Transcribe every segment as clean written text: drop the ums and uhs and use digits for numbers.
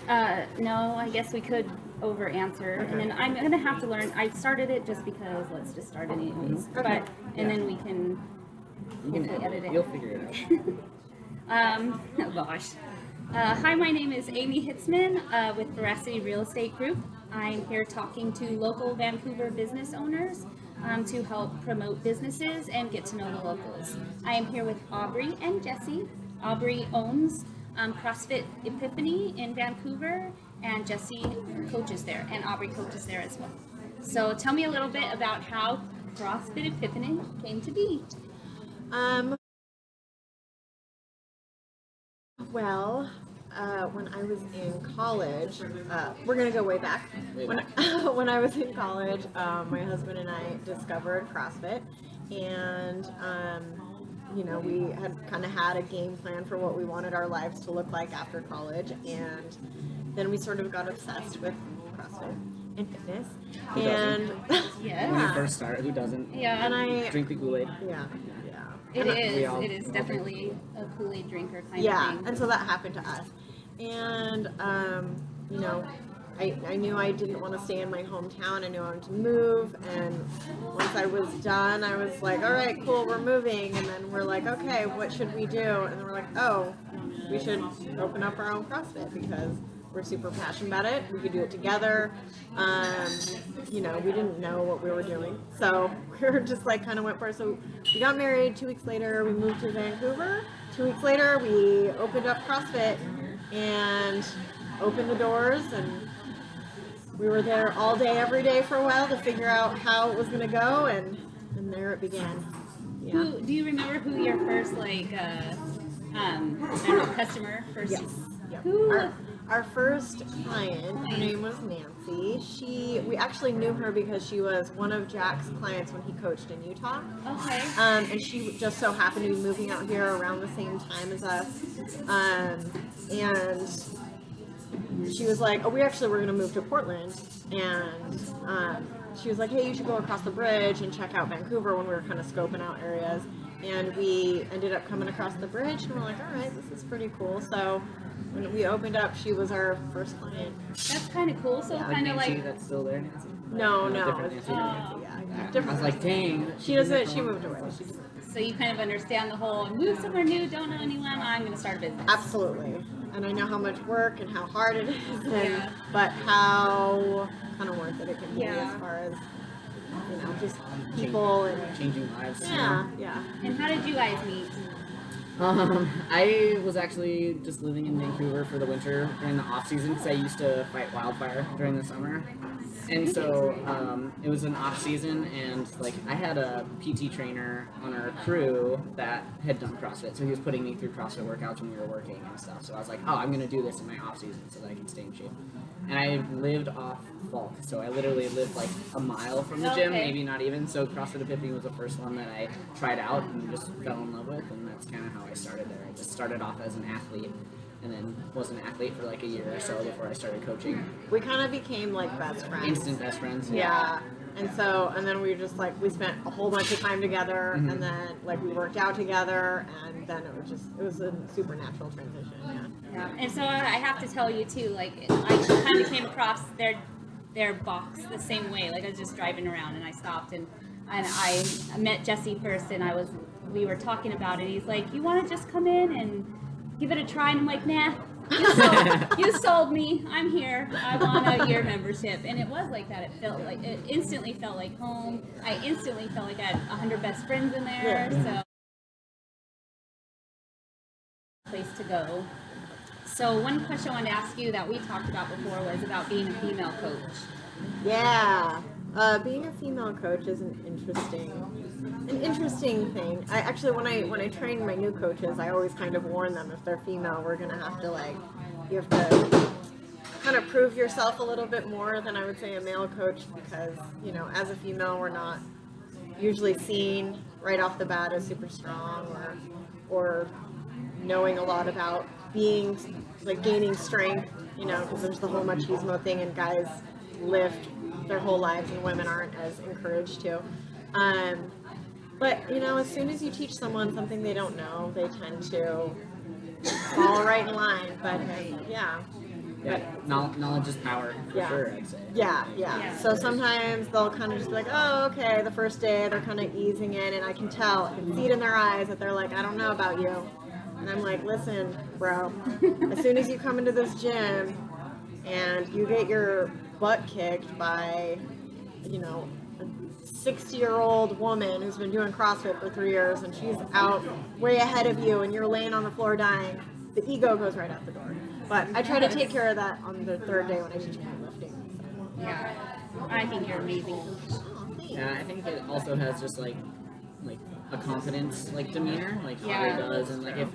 No, I guess we could over answer, and then I'm gonna have to learn. I started it just because let's just start anyways, but and then we can edit it. You'll figure it out. Oh gosh. Hi, my name is Amy Hitsman with Veracity Real Estate Group. I'm here talking to local Vancouver business owners to help promote businesses and get to know the locals. I am here with Aubry and Jesse. Aubry owns CrossFit Epiphany in Vancouver, and Jesse coaches there, and Aubry coaches there as well. So tell me a little bit about how CrossFit Epiphany came to be. Well, when I was in college, we're going to go way back. When I was in college, my husband and I discovered CrossFit, and we had kind of had a game plan for what we wanted our lives to look like after college, and then we sort of got obsessed with CrossFit and fitness. Yeah. When you first start, who doesn't? Yeah. And I Drink the Kool-Aid. Yeah. It is definitely a Kool-Aid drinker kind of thing. Yeah, and so that happened to us. And, I knew I didn't want to stay in my hometown. I knew I wanted to move. And once I was done, I was like, all right, cool, we're moving. And then we're like, okay, what should we do? And then we're like, oh, we should open up our own CrossFit because we're super passionate about it. We could do it together. We didn't know what we were doing. So we were just like kind of went for it. So we got married. 2 weeks later, we moved to Vancouver. 2 weeks later, we opened up CrossFit and opened the doors, and we were there all day, every day for a while to figure out how it was going to go, and there it began. Yeah. Do you remember who your first customer first? Yes. Yep. Our first client, her name was Nancy. We actually knew her because she was one of Jack's clients when he coached in Utah. Okay. And she just so happened to be moving out here around the same time as us. And she was like, oh, we actually were going to move to Portland. And she was like, hey, you should go across the bridge and check out Vancouver when we were kind of scoping out areas. And we ended up coming across the bridge, and we're like, all right, this is pretty cool. So when we opened up, she was our first client. That's kind of cool. So kind of like That's still there, Nancy? No. Different It's Nancy. different. I was like, dang. She doesn't. She moved away. so you kind of understand the whole move somewhere new, don't know anyone, I'm going to start a business. Absolutely. And I know how much work and how hard it is, but how kind of worth it can be as far as just people and changing lives. Yeah. And how did you guys meet? I was actually just living in Vancouver for the winter during the off season because I used to fight wildfire during the summer, and so it was an off season, and I had a PT trainer on our crew that had done CrossFit, so he was putting me through CrossFit workouts when we were working and stuff. So I was like, oh, I'm gonna do this in my off season so that I can stay in shape. And I lived off Falk, so I literally lived a mile from the gym, maybe not even. So CrossFit Epiphany was the first one that I tried out and just fell in love with, and that's kind of how I started there. I just started off as an athlete, and then was an athlete for a year or so before I started coaching. We kind of became best friends. Instant best friends. Yeah. And then we were just we spent a whole bunch of time together, and then we worked out together, and then it was a supernatural transition. Yeah. And so I have to tell you too, I kind of came across their box the same way. I was just driving around and I stopped and I met Jesse first, and we were talking about it. He's like, you want to just come in and give it a try? And I'm like, nah. You sold me. I'm here. I want a year membership. And it was like that. It instantly felt like home. I instantly felt like I had 100 best friends in there. So place to go. So one question I wanted to ask you that we talked about before was about being a female coach. Yeah. Being a female coach is an interesting thing. I actually, when I train my new coaches, I always kind of warn them, if they're female, we're gonna have to you have to kind of prove yourself a little bit more than I would say a male coach, because as a female, we're not usually seen right off the bat as super strong or knowing a lot about being gaining strength, because there's the whole machismo thing, and guys lift their whole lives and women aren't as encouraged to. But as soon as you teach someone something they don't know, they tend to fall right in line. But yeah. Yeah, knowledge is power, for sure, I'd say. Yeah. So sometimes they'll kind of just be like, oh, okay, the first day they're kind of easing in, and I can see it in their eyes that they're like, I don't know about you. And I'm like, listen, bro, as soon as you come into this gym and you get your butt kicked by, you know, a 60-year-old woman who's been doing CrossFit for 3 years and she's out way ahead of you and you're laying on the floor dying, the ego goes right out the door. But I try to take care of that on the third day when I teach weightlifting. Yeah, I think you're amazing. Yeah, I think it also has just like a confidence like demeanor, like Aubry does, and like if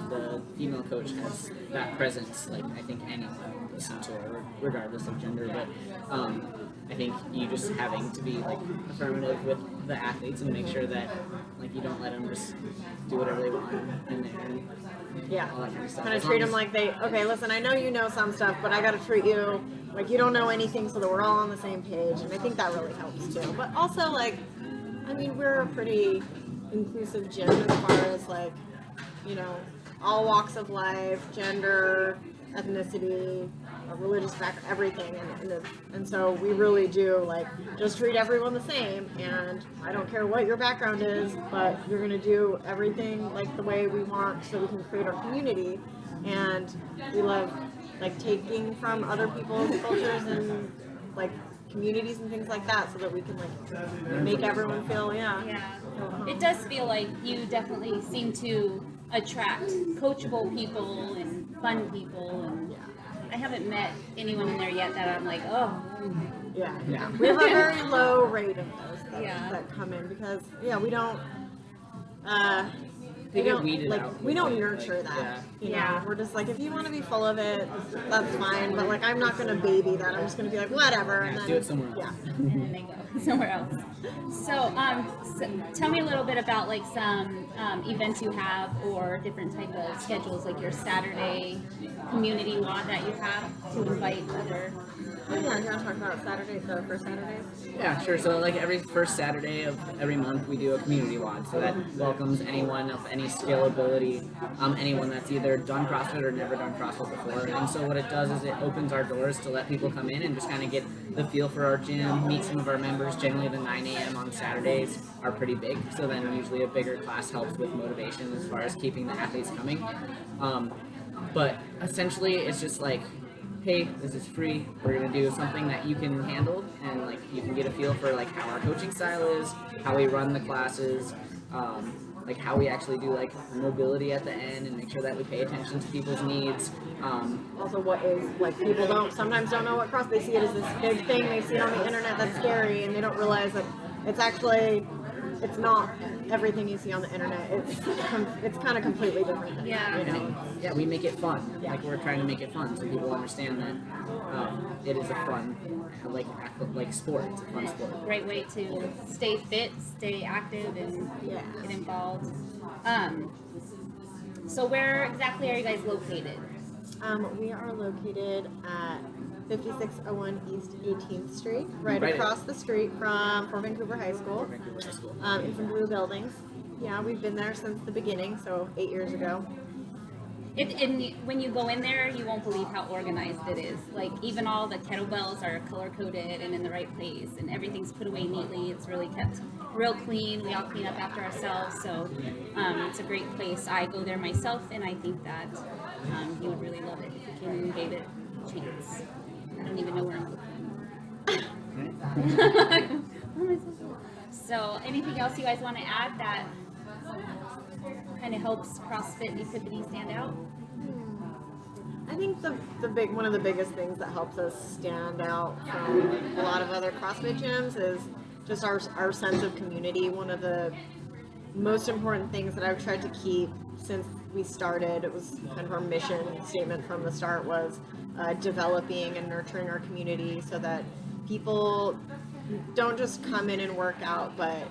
the female coach has that presence, like I think anyone will listen to her regardless of gender. But I think you just having to be like affirmative with the athletes and make sure that like you don't let them just do whatever they want in there. All that kind of stuff. Kind of treat them like okay, listen, I know you know some stuff, but I got to treat you like you don't know anything, so that we're all on the same page. And I think that really helps too. But also, like, I mean, we're a pretty inclusive gym as far as like, you know, all walks of life, gender, ethnicity, religious background, everything, and so we really do like just treat everyone the same. And I don't care what your background is, but you're gonna do everything like the way we want, so we can create our community. And we love like taking from other people's cultures and like communities and things like that, so that we can like make everyone feel It does feel like you definitely seem to attract coachable people and fun people, and I haven't met anyone in there yet that I'm like, oh. Yeah. We have a very low rate of those that come in because we don't we don't nurture that. You know, we're just like, if you want to be full of it, that's fine. But like, I'm not gonna baby that. I'm just gonna be like, whatever, and then do it somewhere else. And then they go somewhere else. So, tell me a little bit about like some events you have or different type of schedules, like your Saturday community WOD that you have to invite other. You want to talk about Saturdays, the first Saturdays? Yeah, sure. So like every first Saturday of every month we do a community WOD. So that welcomes anyone of any skill, ability, anyone that's either done CrossFit or never done CrossFit before. And so what it does is it opens our doors to let people come in and just kind of get the feel for our gym, meet some of our members. Generally the 9 a.m. on Saturdays are pretty big. So then usually a bigger class helps with motivation as far as keeping the athletes coming. But essentially it's just like, hey, this is free. We're gonna do something that you can handle, and like you can get a feel for like how our coaching style is, how we run the classes, like how we actually do like mobility at the end, and make sure that we pay attention to people's needs. Also, what is like people sometimes don't know what CrossFit. They see it as this big thing. They see it on the internet that's scary, and they don't realize that it's not everything you see on the internet. It's kind of completely different. Yeah, we make it fun. Like we're trying to make it fun so people understand that it is a fun, like sport. It's a fun sport. Great way to stay fit, stay active, and get involved. So where exactly are you guys located? We are located at 5601 East 18th Street, right across the street from Fort Vancouver High School, in some blue buildings. Yeah, we've been there since the beginning, so 8 years ago. When you go in there, you won't believe how organized it is. Like, even all the kettlebells are color-coded and in the right place, and everything's put away neatly. It's really kept real clean. We all clean up after ourselves, so it's a great place. I go there myself, and I think that you would really love it if you came and gave it a chance. I don't even know where I'm looking. So, anything else you guys want to add that kind of helps CrossFit Epiphany stand out? I think one of the biggest things that helps us stand out from a lot of other CrossFit gyms is just our sense of community. One of the most important things that I've tried to keep since we started, it was kind of our mission statement from the start, was developing and nurturing our community so that people don't just come in and work out, but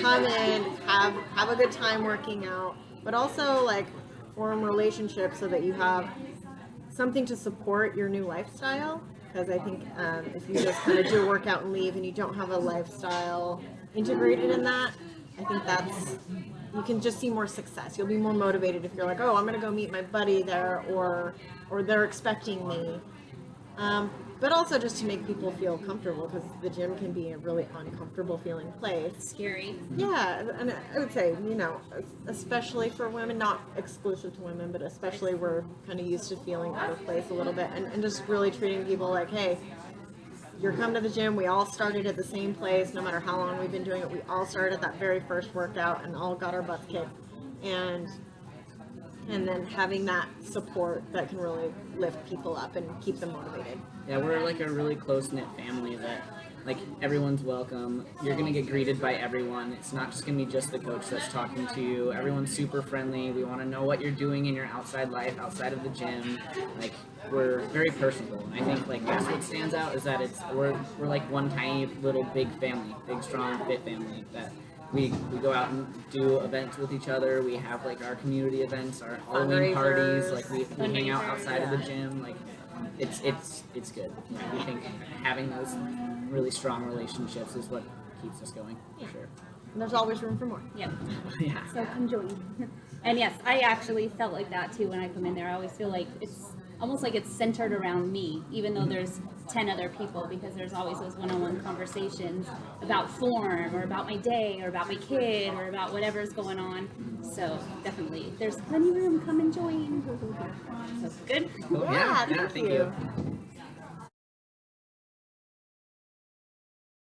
come in, have a good time working out, but also like form relationships so that you have something to support your new lifestyle. Because I think if you just kind of do a workout and leave and you don't have a lifestyle integrated in that, I think that's you can just see more success. You'll be more motivated if you're like, oh, I'm going to go meet my buddy there, or they're expecting me. But also just to make people feel comfortable, because the gym can be a really uncomfortable feeling place. Scary. Yeah, and I would say, you know, especially for women, not exclusive to women, but especially we're kind of used to feeling out of place a little bit, and just really treating people like, hey, you're coming to the gym, we all started at the same place, no matter how long we've been doing it, we all started at that very first workout and all got our butts kicked. And then having that support that can really lift people up and keep them motivated. Yeah, we're like a really close-knit family that, like, everyone's welcome. You're going to get greeted by everyone. It's not just going to be just the coach that's talking to you. Everyone's super friendly. We want to know what you're doing in your outside life, outside of the gym. Like, we're very personable. And I think, like, that's what stands out, is that we're like one tiny little big family, big, strong, fit family that we go out and do events with each other. We have like our community events, our Halloween parties. Like we hang out outside of the gym. Like it's good. You know, we think having those really strong relationships is what keeps us going for sure. And there's always room for more. Yep. Yeah. So come join. And yes, I actually felt like that too when I come in there. I always feel like it's almost like it's centered around me, even though there's 10 other people, because there's always those one-on-one conversations about form or about my day or about my kid or about whatever's going on. So definitely, there's plenty of room. Come and join. So good. Cool. Yeah, Thank you.